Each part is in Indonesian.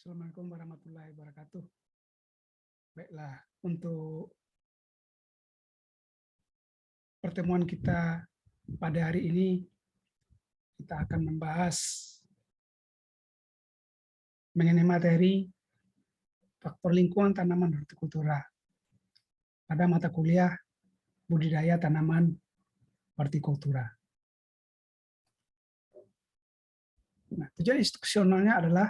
Assalamualaikum warahmatullahi wabarakatuh. Baiklah, untuk pertemuan kita pada hari ini, kita akan membahas mengenai materi faktor lingkungan tanaman hortikultura pada mata kuliah budidaya tanaman hortikultura. Nah, tujuan instruksionalnya adalah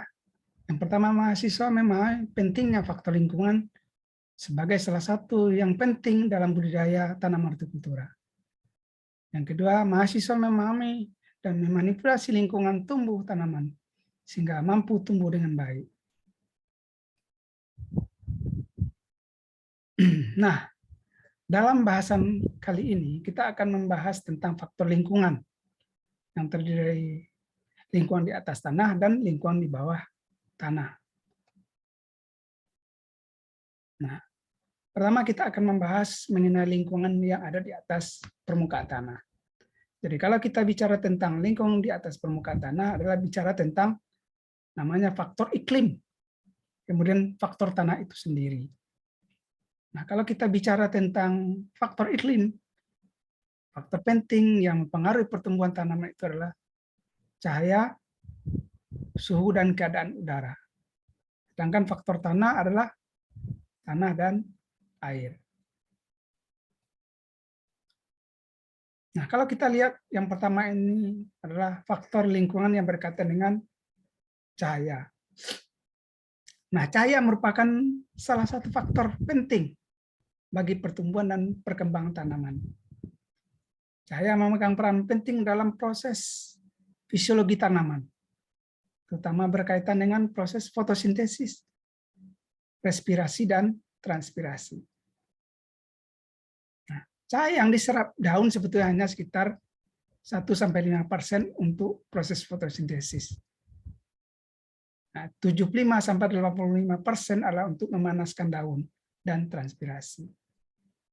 yang pertama, mahasiswa memahami pentingnya faktor lingkungan sebagai salah satu yang penting dalam budidaya tanaman hortikultura. Yang kedua, mahasiswa memahami dan memanipulasi lingkungan tumbuh tanaman sehingga mampu tumbuh dengan baik. Nah, dalam bahasan kali ini kita akan membahas tentang faktor lingkungan yang terdiri dari lingkungan di atas tanah dan lingkungan di bawah tanah. Nah, pertama kita akan membahas mengenai lingkungan yang ada di atas permukaan tanah. Jadi kalau kita bicara tentang lingkungan di atas permukaan tanah adalah bicara tentang namanya faktor iklim, kemudian faktor tanah itu sendiri. Nah, kalau kita bicara tentang faktor iklim, faktor penting yang mempengaruhi pertumbuhan tanaman itu adalah cahaya, suhu, dan keadaan udara. Sedangkan faktor tanah adalah tanah dan air. Nah, kalau kita lihat yang pertama ini adalah faktor lingkungan yang berkaitan dengan cahaya. Nah, cahaya merupakan salah satu faktor penting bagi pertumbuhan dan perkembangan tanaman. Cahaya memegang peran penting dalam proses fisiologi tanaman, terutama berkaitan dengan proses fotosintesis, respirasi, dan transpirasi. Nah, cahaya yang diserap daun sebetulnya hanya sekitar 1-5% untuk proses fotosintesis. Nah, 75-85% adalah untuk memanaskan daun dan transpirasi.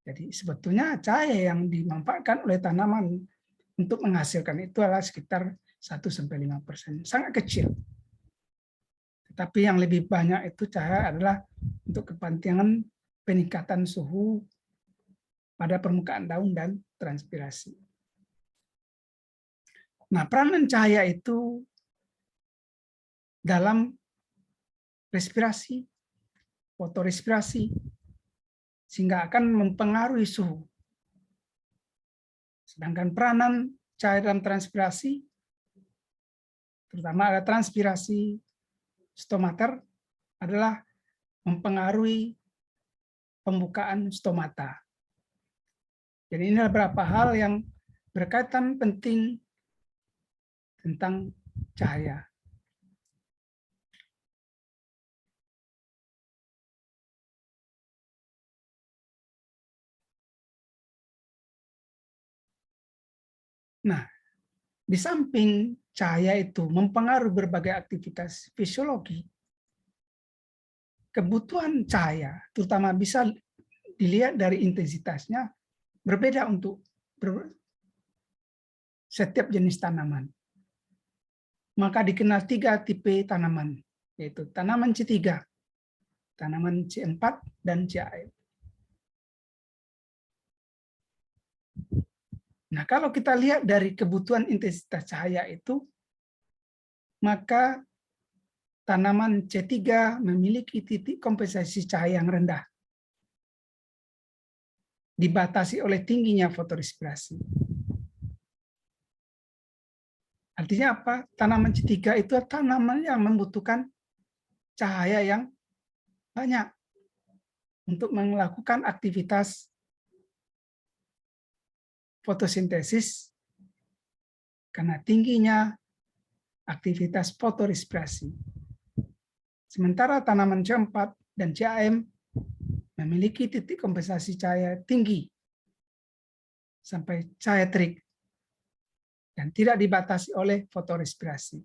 Jadi sebetulnya cahaya yang dimanfaatkan oleh tanaman untuk menghasilkan itu adalah sekitar 1-5%, sangat kecil. Tetapi yang lebih banyak itu cahaya adalah untuk kepentingan peningkatan suhu pada permukaan daun dan transpirasi. Nah, peranan cahaya itu dalam respirasi, fotorespirasi, sehingga akan mempengaruhi suhu. Sedangkan peranan cahaya dalam transpirasi, terutama ada transpirasi stomater, adalah mempengaruhi pembukaan stomata. Jadi ini beberapa hal yang berkaitan penting tentang cahaya. Nah, di samping cahaya itu mempengaruhi berbagai aktivitas fisiologi, kebutuhan cahaya, terutama bisa dilihat dari intensitasnya, berbeda untuk setiap jenis tanaman. Maka dikenal 3 tipe tanaman, yaitu tanaman C3, tanaman C4, dan CAM. Nah, kalau kita lihat dari kebutuhan intensitas cahaya itu, maka tanaman C3 memiliki titik kompensasi cahaya yang rendah, dibatasi oleh tingginya fotorespirasi. Artinya apa? Tanaman C3 itu tanaman yang membutuhkan cahaya yang banyak untuk melakukan aktivitas fotosintesis karena tingginya aktivitas fotorespirasi. Sementara tanaman C4 dan CAM memiliki titik kompensasi cahaya tinggi sampai cahaya terik dan tidak dibatasi oleh fotorespirasi.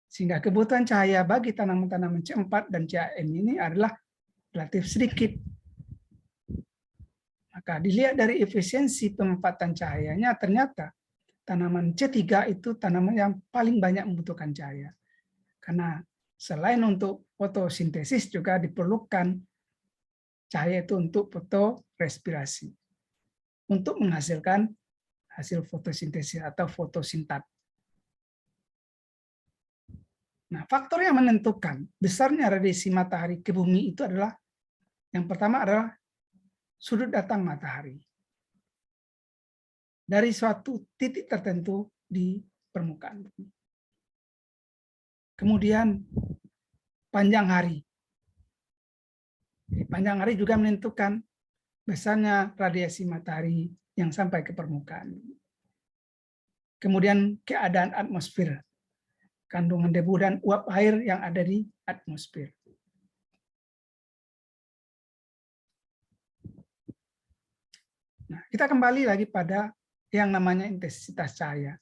Sehingga kebutuhan cahaya bagi tanaman-tanaman C4 dan CAM ini adalah relatif sedikit. Maka dilihat dari efisiensi pemanfaatan cahayanya, ternyata tanaman C3 itu tanaman yang paling banyak membutuhkan cahaya. Karena Selain untuk fotosintesis juga diperlukan cahaya itu untuk fotorespirasi, untuk menghasilkan hasil fotosintesis atau fotosintat. Nah, faktor yang menentukan besarnya radiasi matahari ke bumi itu adalah, yang pertama adalah sudut datang matahari dari suatu titik tertentu di permukaan bumi. Kemudian panjang hari. Jadi, panjang hari juga menentukan besarnya radiasi matahari yang sampai ke permukaan. Kemudian keadaan atmosfer, kandungan debu dan uap air yang ada di atmosfer. Nah, kita kembali lagi pada yang namanya intensitas cahaya.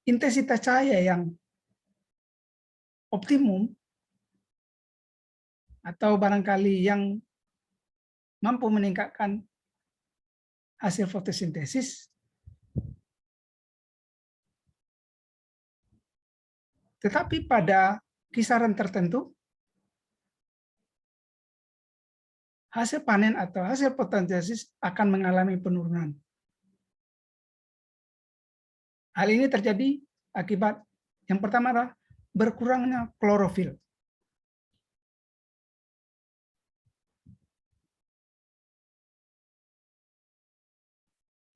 Intensitas cahaya yang optimum atau barangkali yang mampu meningkatkan hasil fotosintesis, tetapi pada kisaran tertentu hasil panen atau hasil fotosintesis akan mengalami penurunan. Hal ini terjadi akibat yang pertama adalah berkurangnya klorofil.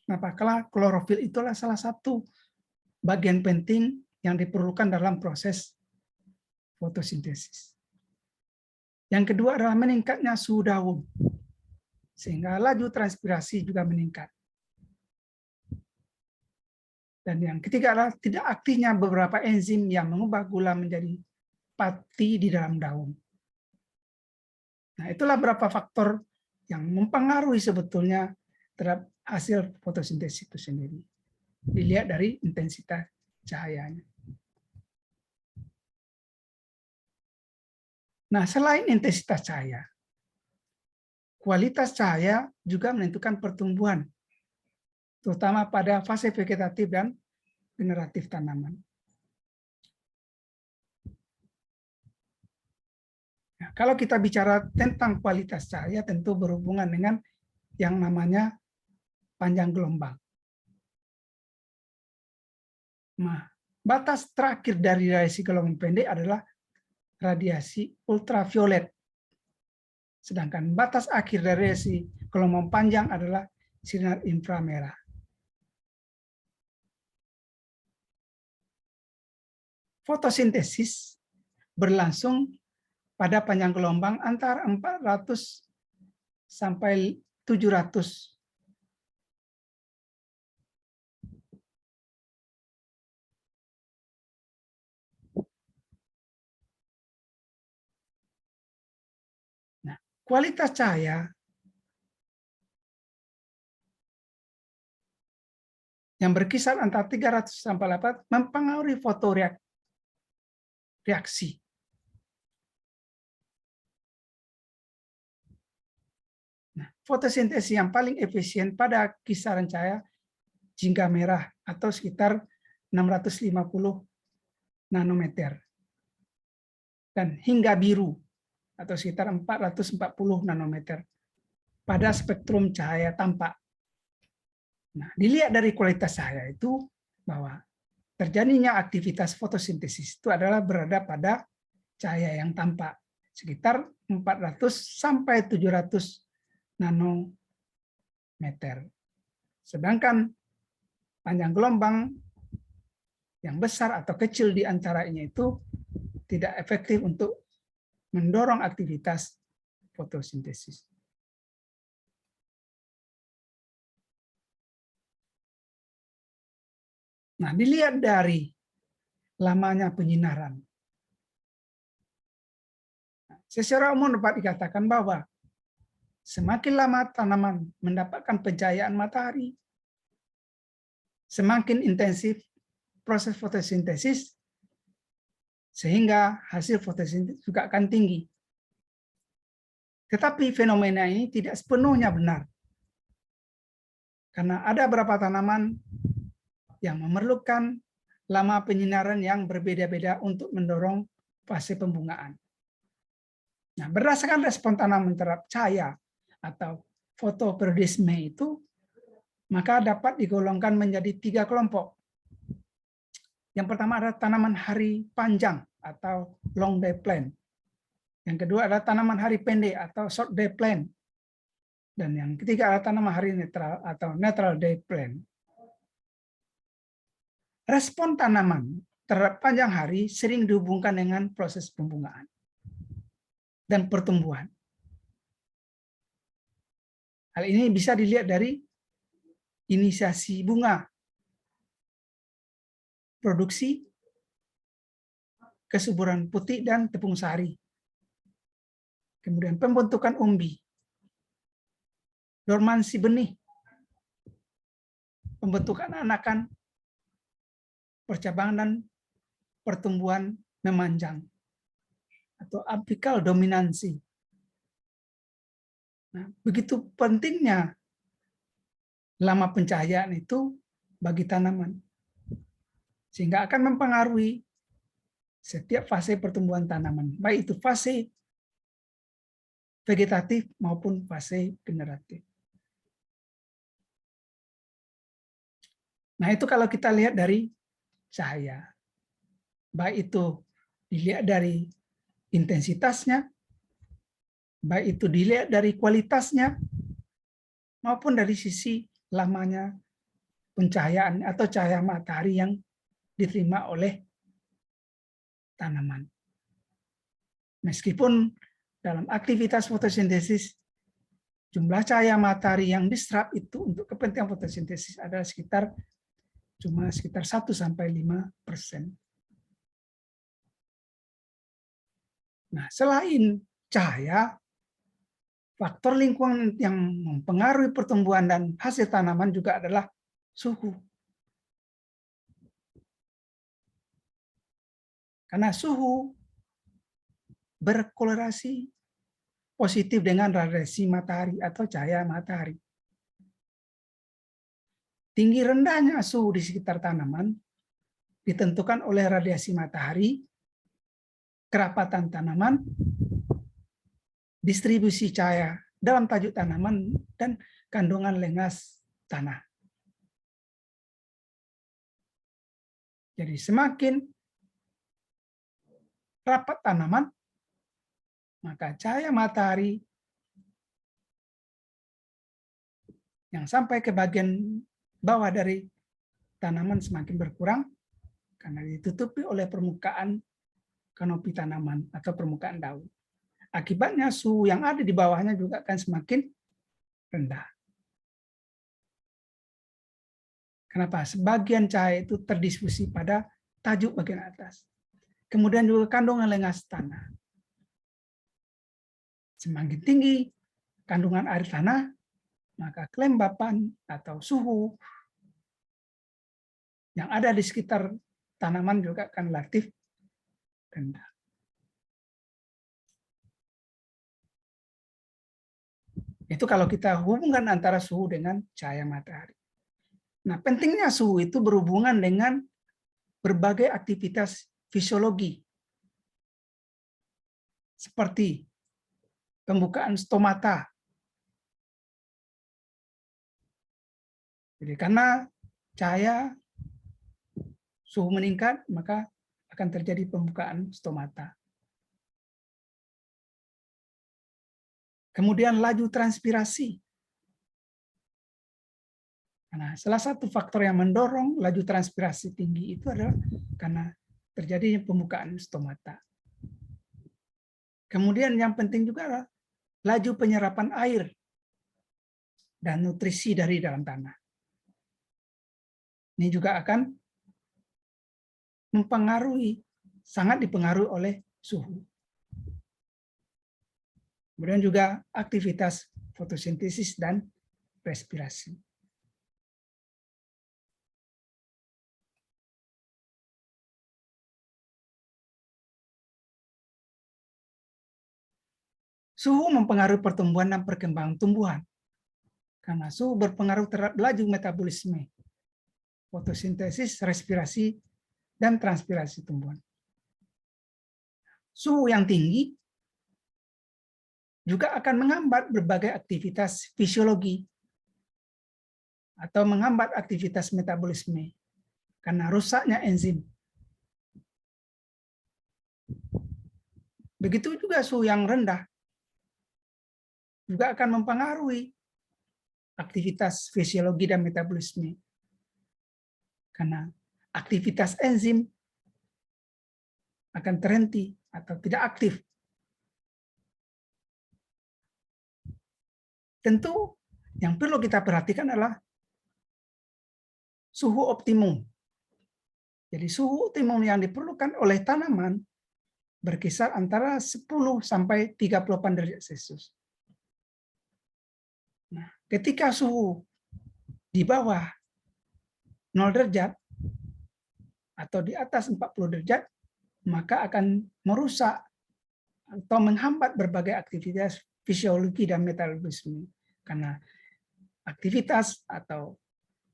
Kenapa? Karena klorofil itulah salah satu bagian penting yang diperlukan dalam proses fotosintesis. Yang kedua adalah meningkatnya suhu daun, sehingga laju transpirasi juga meningkat. Dan yang ketiga adalah tidak aktifnya beberapa enzim yang mengubah gula menjadi pati di dalam daun. Nah, itulah beberapa faktor yang mempengaruhi sebetulnya terhadap hasil fotosintesis itu sendiri. Dilihat dari intensitas cahayanya. Nah, selain intensitas cahaya, kualitas cahaya juga menentukan pertumbuhan, terutama pada fase vegetatif dan generatif tanaman. Nah, kalau kita bicara tentang kualitas cahaya, tentu berhubungan dengan yang namanya panjang gelombang. Nah, batas terakhir dari radiasi gelombang pendek adalah radiasi ultraviolet. Sedangkan batas akhir dari radiasi gelombang panjang adalah sinar inframerah. Fotosintesis berlangsung pada panjang gelombang antara 400 sampai 700 . Nah, kualitas cahaya yang berkisar antara 300 sampai 800 mempengaruhi fotoreaksi. Nah, fotosintesis yang paling efisien pada kisaran cahaya jingga merah atau sekitar 650 nanometer. Dan hingga biru atau sekitar 440 nanometer pada spektrum cahaya tampak. Nah, dilihat dari kualitas cahaya itu bahwa terjadinya aktivitas fotosintesis itu adalah berada pada cahaya yang tampak sekitar 400 sampai 700 nanometer. Sedangkan panjang gelombang yang besar atau kecil di antaranya itu tidak efektif untuk mendorong aktivitas fotosintesis. Nah, dilihat dari lamanya penyinaran. Secara umum dapat dikatakan bahwa semakin lama tanaman mendapatkan pencahayaan matahari, semakin intensif proses fotosintesis, sehingga hasil fotosintesis juga akan tinggi. Tetapi fenomena ini tidak sepenuhnya benar. Karena ada beberapa tanaman yang memerlukan lama penyinaran yang berbeda-beda untuk mendorong fase pembungaan. Nah, berdasarkan respon tanaman terhadap cahaya atau fotoperiodisme itu, maka dapat digolongkan menjadi 3 kelompok. Yang pertama adalah tanaman hari panjang atau long day plant. Yang kedua adalah tanaman hari pendek atau short day plant. Dan yang ketiga adalah tanaman hari netral atau neutral day plant. Respon tanaman terhadap panjang hari sering dihubungkan dengan proses pembungaan dan pertumbuhan. Hal ini bisa dilihat dari inisiasi bunga, produksi, kesuburan putih dan tepung sari, kemudian pembentukan umbi, dormansi benih, pembentukan anakan, percabangan dan pertumbuhan memanjang atau apikal dominansi. Nah, begitu pentingnya lama pencahayaan itu bagi tanaman, sehingga akan mempengaruhi setiap fase pertumbuhan tanaman, baik itu fase vegetatif maupun fase generatif. Nah, itu kalau kita lihat dari cahaya, baik itu dilihat dari intensitasnya, baik itu dilihat dari kualitasnya, maupun dari sisi lamanya pencahayaan atau cahaya matahari yang diterima oleh tanaman. Meskipun dalam aktivitas fotosintesis, jumlah cahaya matahari yang diserap itu untuk kepentingan fotosintesis adalah sekitar 1-5%. Nah, selain cahaya, faktor lingkungan yang mempengaruhi pertumbuhan dan hasil tanaman juga adalah suhu. Karena suhu berkorelasi positif dengan radiasi matahari atau cahaya matahari. Tinggi rendahnya suhu di sekitar tanaman ditentukan oleh radiasi matahari, kerapatan tanaman, distribusi cahaya dalam tajuk tanaman, dan kandungan lengas tanah. Jadi semakin rapat tanaman, maka cahaya matahari yang sampai ke bagian bawah dari tanaman semakin berkurang karena ditutupi oleh permukaan kanopi tanaman atau permukaan daun. Akibatnya suhu yang ada di bawahnya juga akan semakin rendah. Kenapa? Sebagian cahaya itu terdistribusi pada tajuk bagian atas. Kemudian juga kandungan lengas tanah. Semakin tinggi kandungan air tanah, maka kelembapan atau suhu yang ada di sekitar tanaman juga akan relatif rendah. Itu kalau kita hubungkan antara suhu dengan cahaya matahari. Nah, pentingnya suhu itu berhubungan dengan berbagai aktivitas fisiologi, seperti pembukaan stomata. Jadi karena cahaya suhu meningkat, maka akan terjadi pembukaan stomata. Kemudian laju transpirasi. Nah, salah satu faktor yang mendorong laju transpirasi tinggi itu adalah karena terjadinya pembukaan stomata. Kemudian yang penting juga adalah laju penyerapan air dan nutrisi dari dalam tanah. Ini juga akan sangat dipengaruhi oleh suhu. Kemudian juga aktivitas fotosintesis dan respirasi. Suhu mempengaruhi pertumbuhan dan perkembangan tumbuhan. Karena suhu berpengaruh terhadap laju metabolisme, fotosintesis, respirasi, dan transpirasi tumbuhan. suhu yang tinggi juga akan menghambat berbagai aktivitas fisiologi atau menghambat aktivitas metabolisme karena rusaknya enzim. Begitu juga suhu yang rendah juga akan mempengaruhi aktivitas fisiologi dan metabolisme karena aktivitas enzim akan terhenti atau tidak aktif. Tentu yang perlu kita perhatikan adalah suhu optimum. Jadi suhu optimum yang diperlukan oleh tanaman berkisar antara 10 sampai 38 derajat Celcius. Nah, ketika suhu di bawah 0 derajat atau di atas 40 derajat, maka akan merusak atau menghambat berbagai aktivitas fisiologi dan metabolisme karena aktivitas atau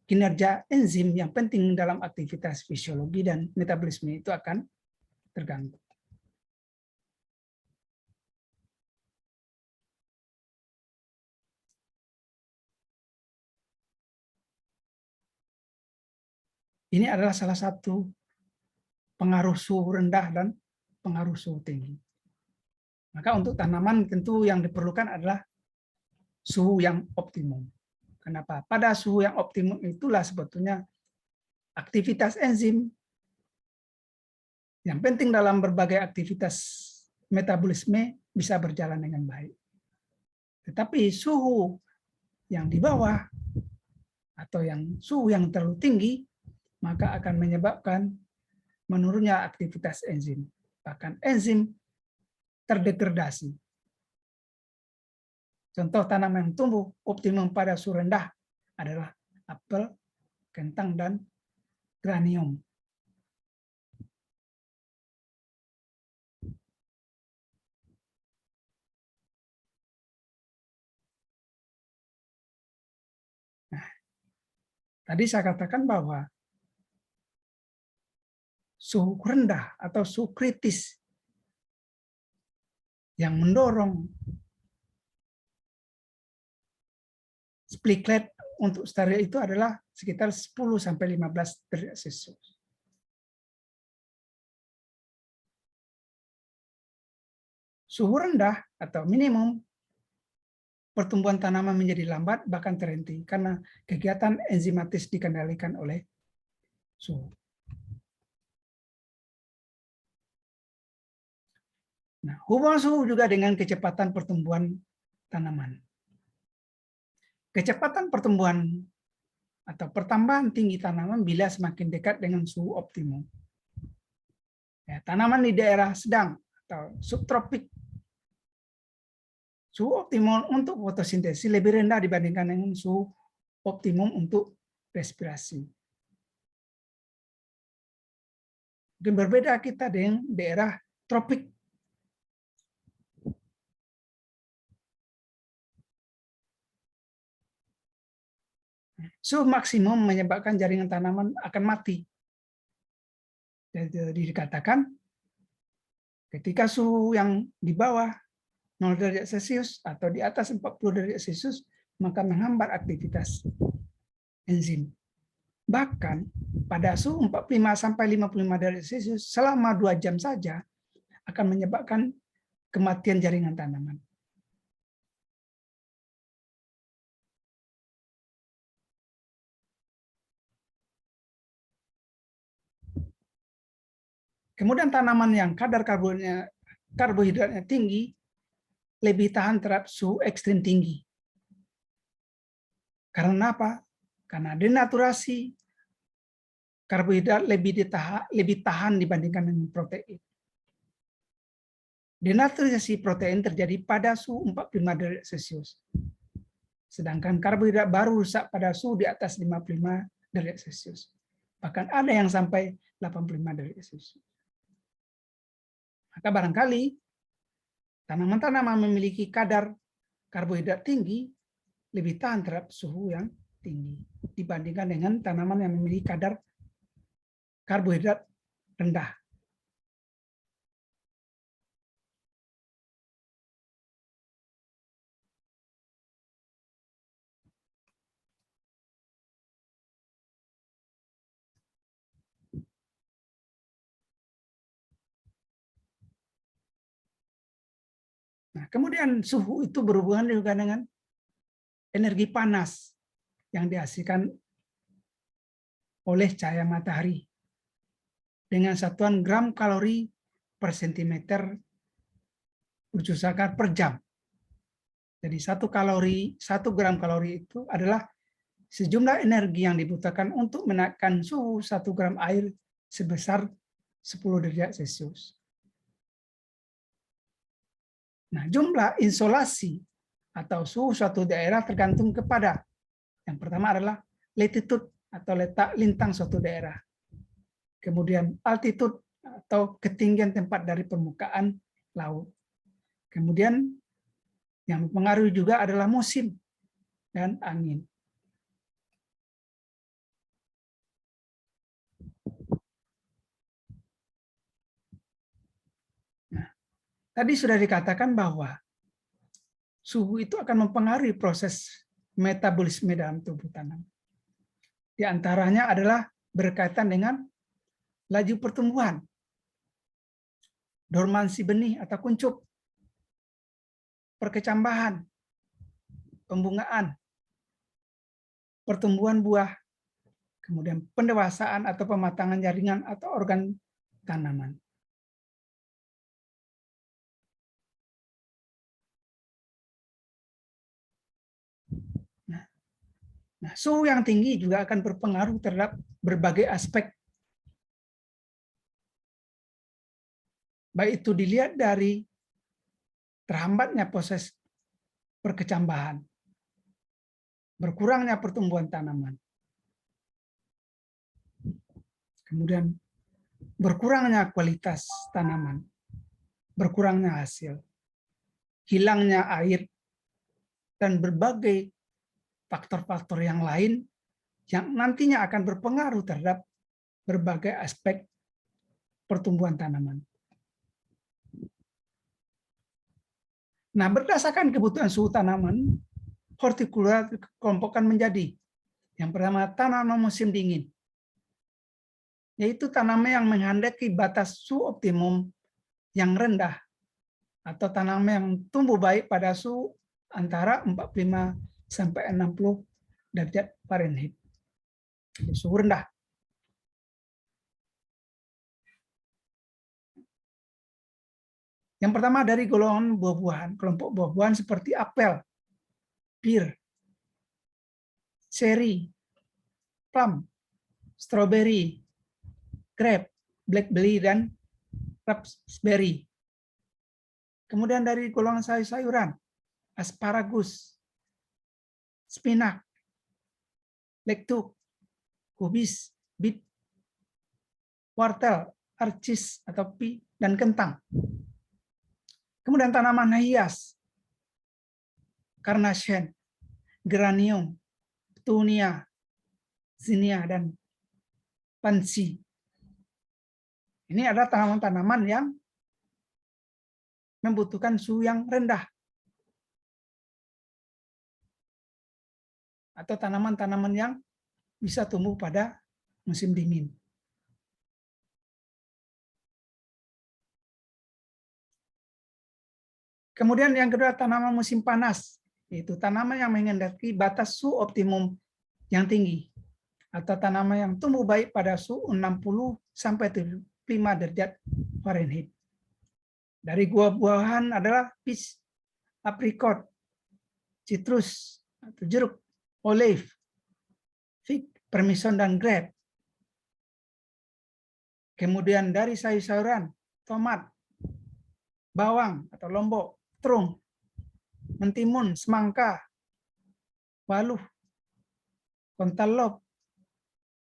kinerja enzim yang penting dalam aktivitas fisiologi dan metabolisme itu akan terganggu. Ini adalah salah satu pengaruh suhu rendah dan pengaruh suhu tinggi. Maka untuk tanaman tentu yang diperlukan adalah suhu yang optimum. Kenapa? Pada suhu yang optimum itulah sebetulnya aktivitas enzim yang penting dalam berbagai aktivitas metabolisme bisa berjalan dengan baik. Tetapi suhu yang di bawah atau suhu yang terlalu tinggi maka akan menyebabkan menurunnya aktivitas enzim. Bahkan enzim terdegradasi. Contoh tanaman yang tumbuh optimum pada suhu rendah adalah apel, kentang, dan granium. Nah, tadi saya katakan bahwa suhu rendah atau suhu kritis yang mendorong spliklet untuk steril itu adalah sekitar 10-15 derajat Celcius. Suhu rendah atau minimum, pertumbuhan tanaman menjadi lambat bahkan terhenti karena kegiatan enzimatis dikendalikan oleh suhu. Nah, hubungan suhu juga dengan kecepatan pertumbuhan tanaman. Kecepatan pertumbuhan atau pertambahan tinggi tanaman bila semakin dekat dengan suhu optimum. Ya, tanaman di daerah sedang atau subtropik, suhu optimum untuk fotosintesis lebih rendah dibandingkan dengan suhu optimum untuk respirasi. Mungkin berbeda kita dengan daerah tropik. Suhu maksimum menyebabkan jaringan tanaman akan mati. Jadi dikatakan ketika suhu yang di bawah 0 derajat Celcius atau di atas 40 derajat Celcius maka menghambat aktivitas enzim. Bahkan pada suhu 45 sampai 55 derajat Celcius selama 2 jam saja akan menyebabkan kematian jaringan tanaman. Kemudian tanaman yang kadar karbohidratnya tinggi lebih tahan terhadap suhu ekstrim tinggi. Karena apa? Karena denaturasi karbohidrat lebih tahan dibandingkan dengan protein. Denaturasi protein terjadi pada suhu 45 derajat Celcius. Sedangkan karbohidrat baru rusak pada suhu di atas 55 derajat Celcius. Bahkan ada yang sampai 85 derajat Celcius. Maka barangkali tanaman-tanaman memiliki kadar karbohidrat tinggi lebih tahan terhadap suhu yang tinggi dibandingkan dengan tanaman yang memiliki kadar karbohidrat rendah. kemudian suhu itu berhubungan juga dengan energi panas yang dihasilkan oleh cahaya matahari dengan satuan gram kalori per sentimeter per jam. Jadi 1 gram kalori itu adalah sejumlah energi yang dibutuhkan untuk menaikkan suhu 1 gram air sebesar 10 derajat Celcius. Nah, jumlah insolasi atau suhu suatu daerah tergantung kepada yang pertama adalah latitude atau letak lintang suatu daerah. Kemudian altitude atau ketinggian tempat dari permukaan laut. Kemudian yang mempengaruhi juga adalah musim dan angin. Nah, tadi sudah dikatakan bahwa suhu itu akan mempengaruhi proses metabolisme dalam tubuh tanaman. Di antaranya adalah berkaitan dengan laju pertumbuhan, dormansi benih atau kuncup, perkecambahan, pembungaan, pertumbuhan buah, kemudian pendewasaan atau pematangan jaringan atau organ tanaman. Nah, suhu yang tinggi juga akan berpengaruh terhadap berbagai aspek. Baik itu dilihat dari terhambatnya proses perkecambahan, berkurangnya pertumbuhan tanaman, kemudian berkurangnya kualitas tanaman, berkurangnya hasil, hilangnya air, dan berbagai faktor-faktor yang lain yang nantinya akan berpengaruh terhadap berbagai aspek pertumbuhan tanaman. Nah, berdasarkan kebutuhan suhu tanaman, hortikultura dikelompokkan menjadi yang pertama tanaman musim dingin, yaitu tanaman yang menghendaki batas suhu optimum yang rendah atau tanaman yang tumbuh baik pada suhu antara 45 sampai 60 derajat Fahrenheit. Jadi suhu rendah. Yang pertama dari golongan buah-buahan, kelompok buah-buahan seperti apel, pir, cherry, plum, strawberry, grape, blackberry, dan raspberry. Kemudian dari golongan sayur-sayuran, asparagus, spinach, lektuk, kubis, beet, wortel, arcis atau pea, dan kentang. Kemudian tanaman hias, carnation, geranium, petunia, zinnia, dan pansy. Ini adalah tanaman-tanaman yang membutuhkan suhu yang rendah. Atau tanaman-tanaman yang bisa tumbuh pada musim dingin. Kemudian yang kedua tanaman musim panas, yaitu tanaman yang menghendaki batas suhu optimum yang tinggi atau tanaman yang tumbuh baik pada suhu 60 sampai 75 derajat Fahrenheit. Dari buah-buahan adalah peach, apricot, citrus atau jeruk, olive, fig, permison, dan grape. Kemudian dari sayur-sayuran, tomat, bawang atau lombok, terung, mentimun, semangka, waluh, kontalob,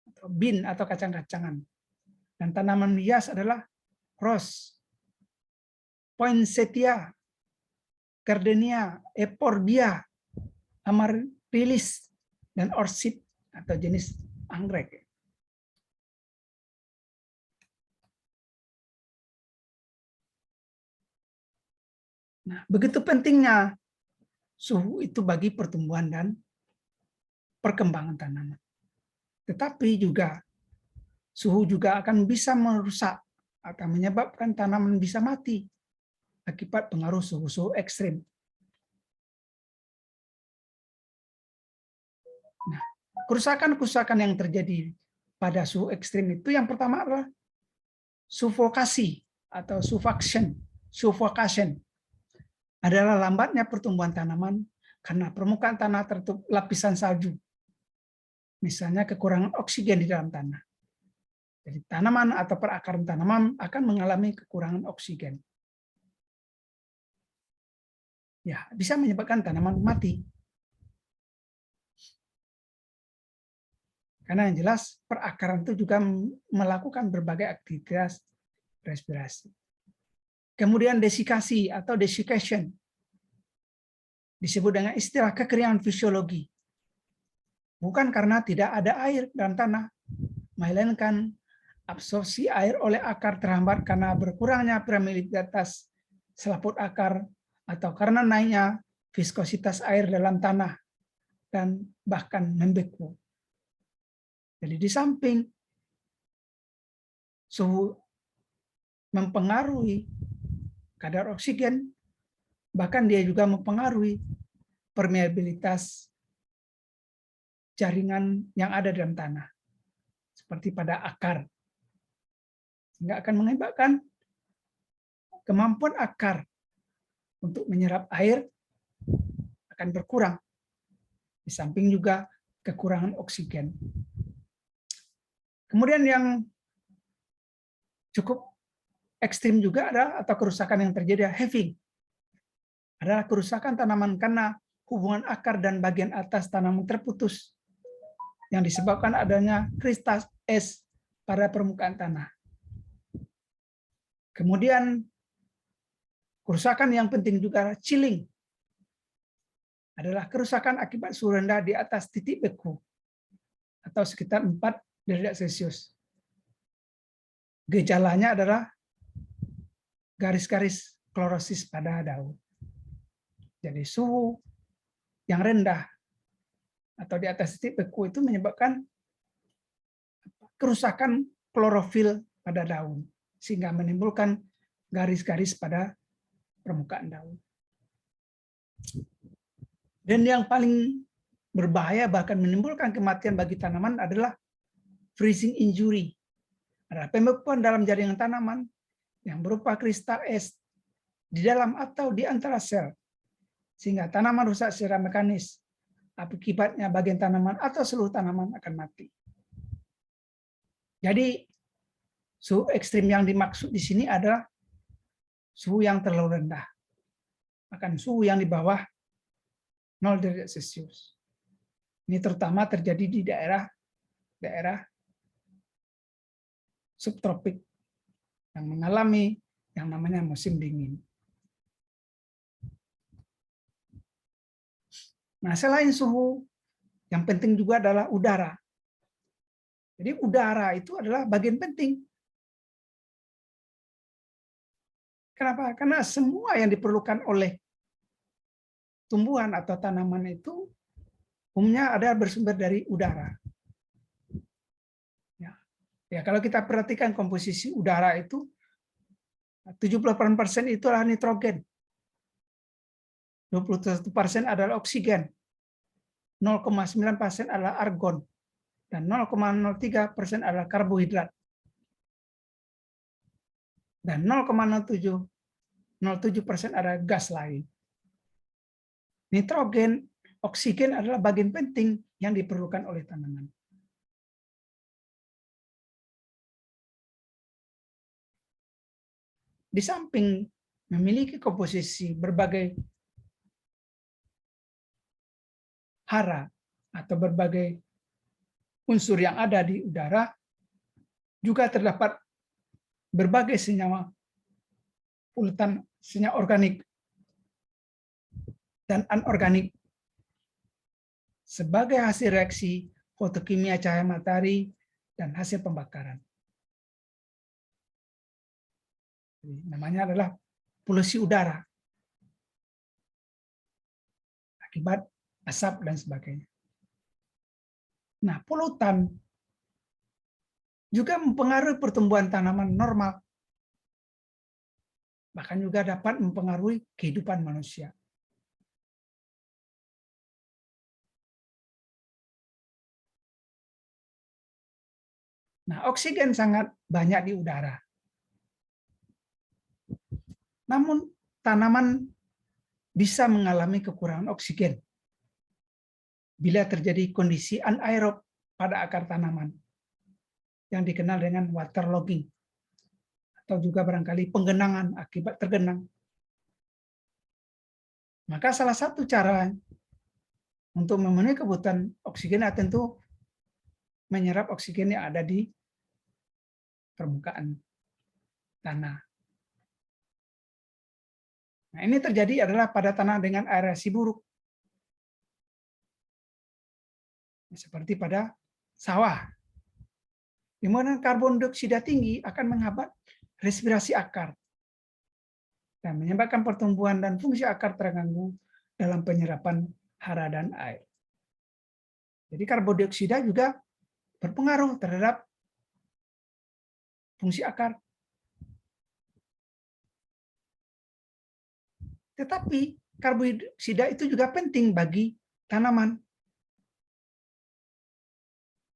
atau bin atau kacang-kacangan. Dan tanaman hias adalah rose, poinsettia, gardenia, euphorbia, amaryllis, dan orchid atau jenis anggrek. Nah, begitu pentingnya suhu itu bagi pertumbuhan dan perkembangan tanaman. Tetapi juga suhu juga akan bisa merusak atau menyebabkan tanaman bisa mati. akibat pengaruh suhu ekstrim. Nah, kerusakan-kerusakan yang terjadi pada suhu ekstrim itu yang pertama adalah sufokasi atau suffocation adalah lambatnya pertumbuhan tanaman karena permukaan tanah tertutup lapisan salju. Misalnya kekurangan oksigen di dalam tanah. Jadi tanaman atau perakaran tanaman akan mengalami kekurangan oksigen. Ya, bisa menyebabkan tanaman mati. Karena yang jelas perakaran itu juga melakukan berbagai aktivitas respirasi. Kemudian desikasi atau desiccation disebut dengan istilah kekeringan fisiologi. Bukan karena tidak ada air dalam tanah, melainkan absorpsi air oleh akar terhambat karena berkurangnya permeabilitas selaput akar atau karena naiknya viskositas air dalam tanah dan bahkan membeku. Jadi di samping suhu mempengaruhi kadar oksigen, bahkan dia juga mempengaruhi permeabilitas jaringan yang ada dalam tanah, seperti pada akar. Sehingga akan mengakibatkan kemampuan akar untuk menyerap air akan berkurang. Di samping juga kekurangan oksigen. Kemudian yang cukup ekstrim juga ada atau kerusakan yang terjadi having. Adalah kerusakan tanaman karena hubungan akar dan bagian atas tanaman terputus yang disebabkan adanya kristal es pada permukaan tanah. Kemudian kerusakan yang penting juga chilling. Adalah kerusakan akibat suhu rendah di atas titik beku atau sekitar 4 derajat Celcius. Gejalanya adalah garis-garis klorosis pada daun. Jadi suhu yang rendah atau di atas titik beku itu menyebabkan kerusakan klorofil pada daun sehingga menimbulkan garis-garis pada permukaan daun. Dan yang paling berbahaya bahkan menimbulkan kematian bagi tanaman adalah freezing injury. Adalah pembekuan dalam jaringan tanaman yang berupa kristal es di dalam atau di antara sel, sehingga tanaman rusak secara mekanis. Akibatnya bagian tanaman atau seluruh tanaman akan mati. Jadi suhu ekstrim yang dimaksud di sini adalah suhu yang terlalu rendah, bahkan suhu yang di bawah 0 derajat Celcius. Ini terutama terjadi di daerah subtropik yang mengalami yang namanya musim dingin. Nah, selain suhu, yang penting juga adalah udara. Jadi udara itu adalah bagian penting. Kenapa? Karena semua yang diperlukan oleh tumbuhan atau tanaman itu umumnya ada bersumber dari udara. Ya, kalau kita perhatikan komposisi udara itu 78% itu adalah nitrogen. 21% adalah oksigen. 0,9% adalah argon dan 0,03% adalah karbohidrat. Dan 0,07% adalah gas lain. Nitrogen, oksigen adalah bagian penting yang diperlukan oleh tanaman. Di samping memiliki komposisi berbagai hara atau berbagai unsur yang ada di udara, juga terdapat berbagai senyawa polutan, senyawa organik dan anorganik sebagai hasil reaksi fotokimia cahaya matahari dan hasil pembakaran. Namanya adalah polusi udara akibat asap dan sebagainya. Nah, polutan juga mempengaruhi pertumbuhan tanaman normal. bahkan juga dapat mempengaruhi kehidupan manusia. Nah, oksigen sangat banyak di udara. Namun tanaman bisa mengalami kekurangan oksigen bila terjadi kondisi anaerob pada akar tanaman yang dikenal dengan waterlogging atau juga barangkali penggenangan akibat tergenang. Maka salah satu cara untuk memenuhi kebutuhan oksigen tentu menyerap oksigen yang ada di permukaan tanah. Nah, ini terjadi adalah pada tanah dengan aerasi buruk. Seperti pada sawah. Di mana karbon dioksida tinggi akan menghambat respirasi akar dan menyebabkan pertumbuhan dan fungsi akar terganggu dalam penyerapan hara dan air. Jadi karbon dioksida juga berpengaruh terhadap fungsi akar. Tetapi karbon dioksida itu juga penting bagi tanaman.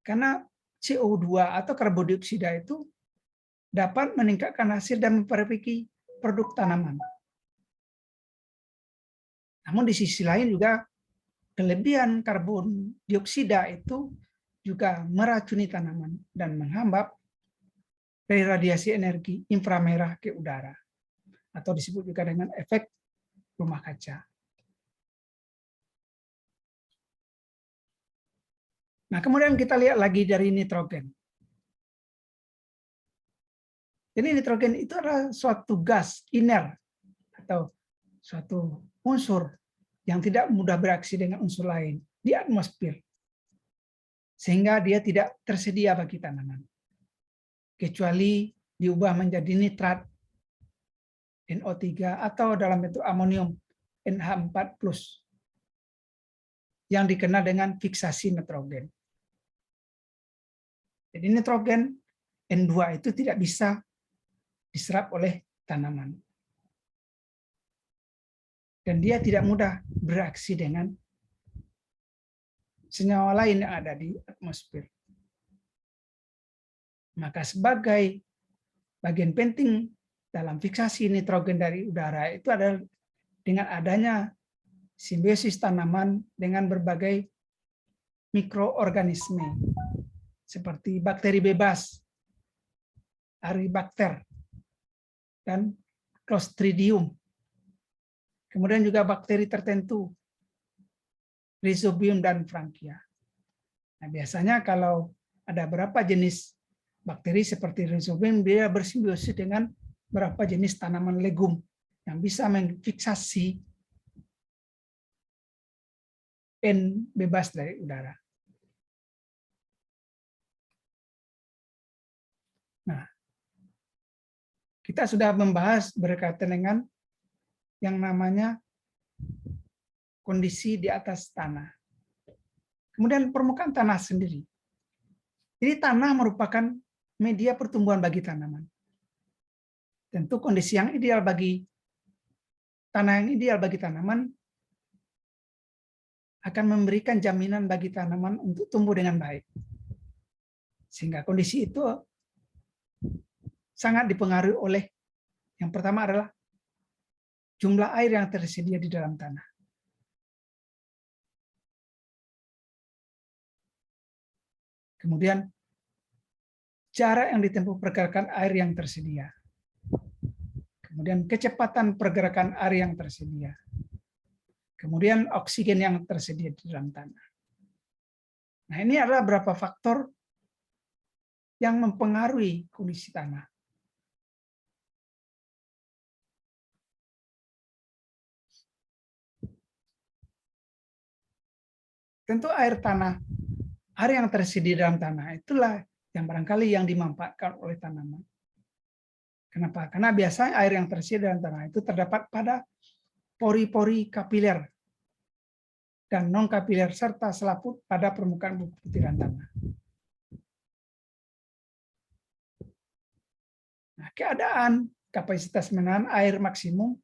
Karena CO2 atau karbon dioksida itu dapat meningkatkan hasil dan memperbaiki produk tanaman. Namun di sisi lain juga kelebihan karbon dioksida itu juga meracuni tanaman dan menghambat dari radiasi energi inframerah ke udara, atau disebut juga dengan efek rumah kaca. Nah, kemudian kita lihat lagi dari nitrogen. Jadi nitrogen itu adalah suatu gas iner atau suatu unsur yang tidak mudah bereaksi dengan unsur lain di atmosfer, sehingga dia tidak tersedia bagi tanaman, kecuali diubah menjadi nitrat NO3 atau dalam bentuk amonium NH4+, yang dikenal dengan fiksasi nitrogen. Jadi nitrogen N2 itu tidak bisa diserap oleh tanaman. Dan dia tidak mudah bereaksi dengan senyawa lain yang ada di atmosfer. Maka sebagai bagian penting dalam fiksasi nitrogen dari udara itu adalah dengan adanya simbiosis tanaman dengan berbagai mikroorganisme seperti bakteri bebas, Aribacter, dan Clostridium. Kemudian juga bakteri tertentu, Rhizobium dan Frankia. Nah, biasanya kalau ada berapa jenis bakteri seperti Rhizobium, dia bersimbiosis dengan berapa jenis tanaman legum yang bisa memfiksasi N bebas dari udara. Nah, kita sudah membahas berkaitan dengan yang namanya kondisi di atas tanah. Kemudian permukaan tanah sendiri. Jadi tanah merupakan media pertumbuhan bagi tanaman. Tentu kondisi yang ideal bagi tanah yang ideal bagi tanaman akan memberikan jaminan bagi tanaman untuk tumbuh dengan baik. Sehingga kondisi itu sangat dipengaruhi oleh yang pertama adalah jumlah air yang tersedia di dalam tanah. Kemudian jarak yang ditempuh pergerakan air yang tersedia. Kemudian kecepatan pergerakan air yang tersedia. Kemudian oksigen yang tersedia di dalam tanah. Nah, ini adalah beberapa faktor yang mempengaruhi kondisi tanah. Tentu air tanah, air yang tersedia dalam tanah itulah yang barangkali yang dimanfaatkan oleh tanaman. Kenapa? Karena biasanya air yang tersedia dalam tanah itu terdapat pada pori-pori kapiler dan non-kapiler serta selaput pada permukaan butiran tanah. Nah, keadaan kapasitas menahan air maksimum,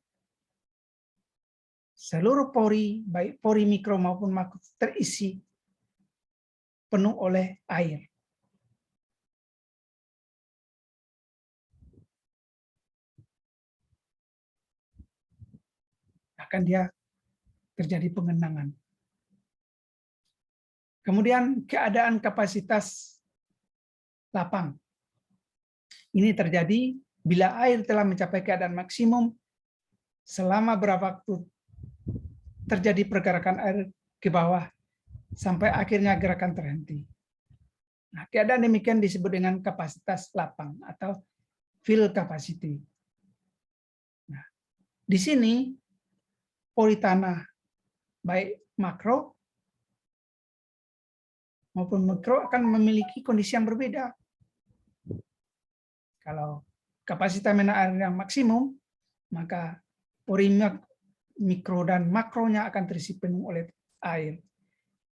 seluruh pori, baik pori mikro maupun makro, terisi penuh oleh air. Akan dia terjadi pengenangan. Kemudian keadaan kapasitas lapang. Ini terjadi bila air telah mencapai keadaan maksimum selama berapa waktu terjadi pergerakan air ke bawah sampai akhirnya gerakan terhenti. Nah, keadaan demikian disebut dengan kapasitas lapang atau fill capacity. Nah, di sini pori tanah baik makro maupun mikro akan memiliki kondisi yang berbeda. Kalau kapasitas menahan air yang maksimum, maka pori mikro dan makronya akan terisi penuh oleh air.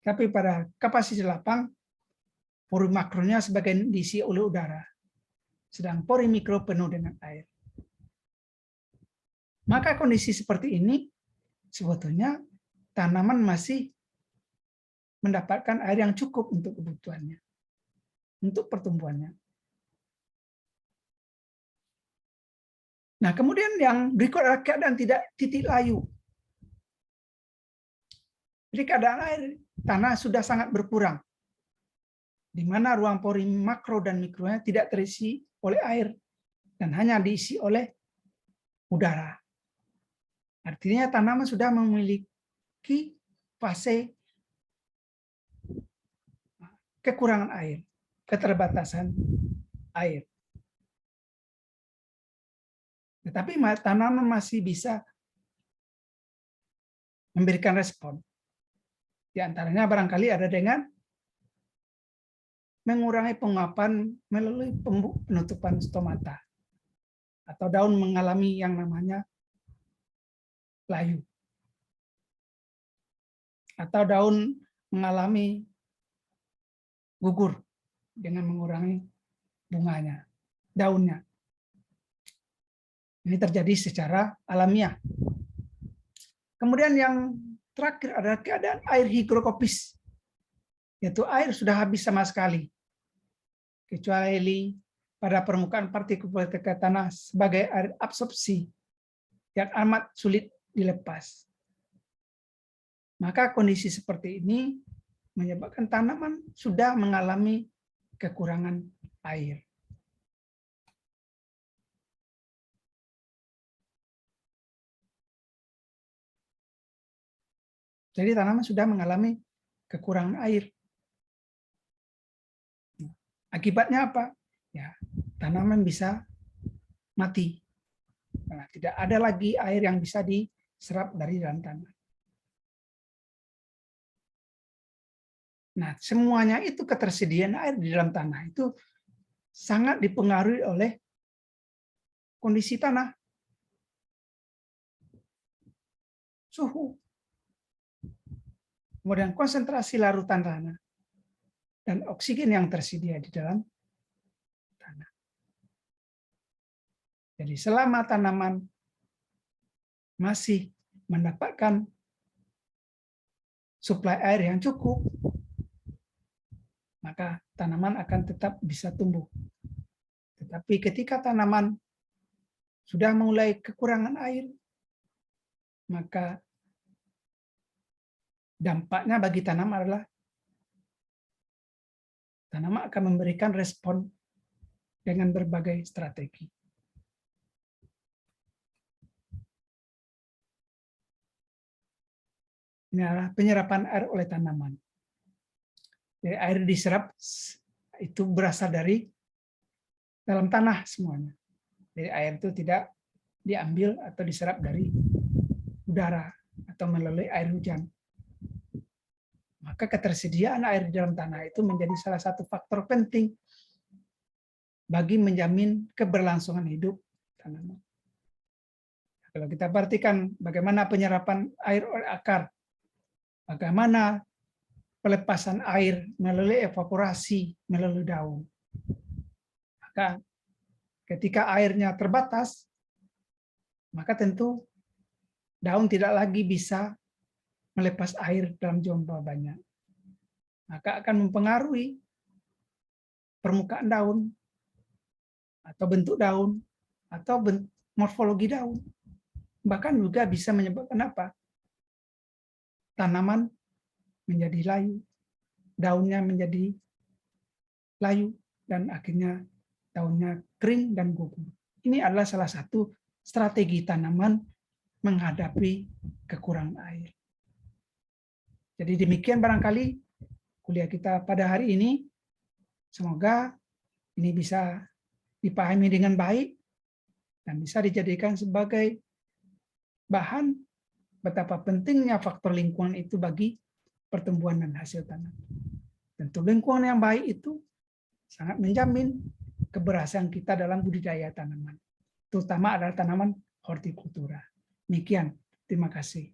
Tapi pada kapasitas lapang, pori makronya sebagian diisi oleh udara, sedang pori mikro penuh dengan air. Maka kondisi seperti ini sebetulnya tanaman masih mendapatkan air yang cukup untuk kebutuhannya, untuk pertumbuhannya. Nah, kemudian yang berikut adalah keadaan tidak titik layu. Jadi keadaan air tanah sudah sangat berkurang, di mana ruang pori makro dan mikronya tidak terisi oleh air dan hanya diisi oleh udara. Artinya tanaman sudah memiliki fase kekurangan air, keterbatasan air. Tetapi tanaman masih bisa memberikan respon. Di antaranya barangkali ada dengan mengurangi penguapan melalui penutupan stomata, atau daun mengalami yang namanya layu, atau daun mengalami gugur dengan mengurangi bunganya, daunnya. Ini terjadi secara alamiah. Kemudian yang terakhir adalah keadaan air higrokopis, yaitu air sudah habis sama sekali, kecuali pada permukaan partikel-partikel tanah sebagai air absorpsi yang amat sulit dilepas. Maka kondisi seperti ini menyebabkan tanaman sudah mengalami kekurangan air. Jadi tanaman sudah mengalami kekurangan air. Akibatnya apa? Ya, tanaman bisa mati. Nah, tidak ada lagi air yang bisa diserap dari dalam tanah. Nah, semuanya itu ketersediaan air di dalam tanah itu sangat dipengaruhi oleh kondisi tanah, suhu, kemudian konsentrasi larutan tanah, dan oksigen yang tersedia di dalam tanah. Jadi selama tanaman masih mendapatkan suplai air yang cukup, maka tanaman akan tetap bisa tumbuh. Tetapi ketika tanaman sudah mulai kekurangan air, maka dampaknya bagi tanaman adalah tanaman akan memberikan respon dengan berbagai strategi. Ini adalah penyerapan air oleh tanaman. Jadi air diserap itu berasal dari dalam tanah semuanya. Jadi air itu tidak diambil atau diserap dari udara atau melalui air hujan. Maka ketersediaan air di dalam tanah itu menjadi salah satu faktor penting bagi menjamin keberlangsungan hidup tanaman. Kalau kita perhatikan bagaimana penyerapan air oleh akar, bagaimana pelepasan air melalui evaporasi melalui daun. Maka ketika airnya terbatas, maka tentu daun tidak lagi bisa melepas air dalam jumlah banyak. Maka akan mempengaruhi permukaan daun, atau bentuk daun, atau morfologi daun. Bahkan juga bisa menyebabkan apa? Tanaman menjadi layu, daunnya menjadi layu, dan akhirnya daunnya kering dan gugur. Ini adalah salah satu strategi tanaman menghadapi kekurangan air. Jadi demikian barangkali kuliah kita pada hari ini. Semoga ini bisa dipahami dengan baik dan bisa dijadikan sebagai bahan betapa pentingnya faktor lingkungan itu bagi pertumbuhan dan hasil tanam. Tentu lingkungan yang baik itu sangat menjamin keberhasilan kita dalam budidaya tanaman, terutama adalah tanaman hortikultura. Demikian, terima kasih.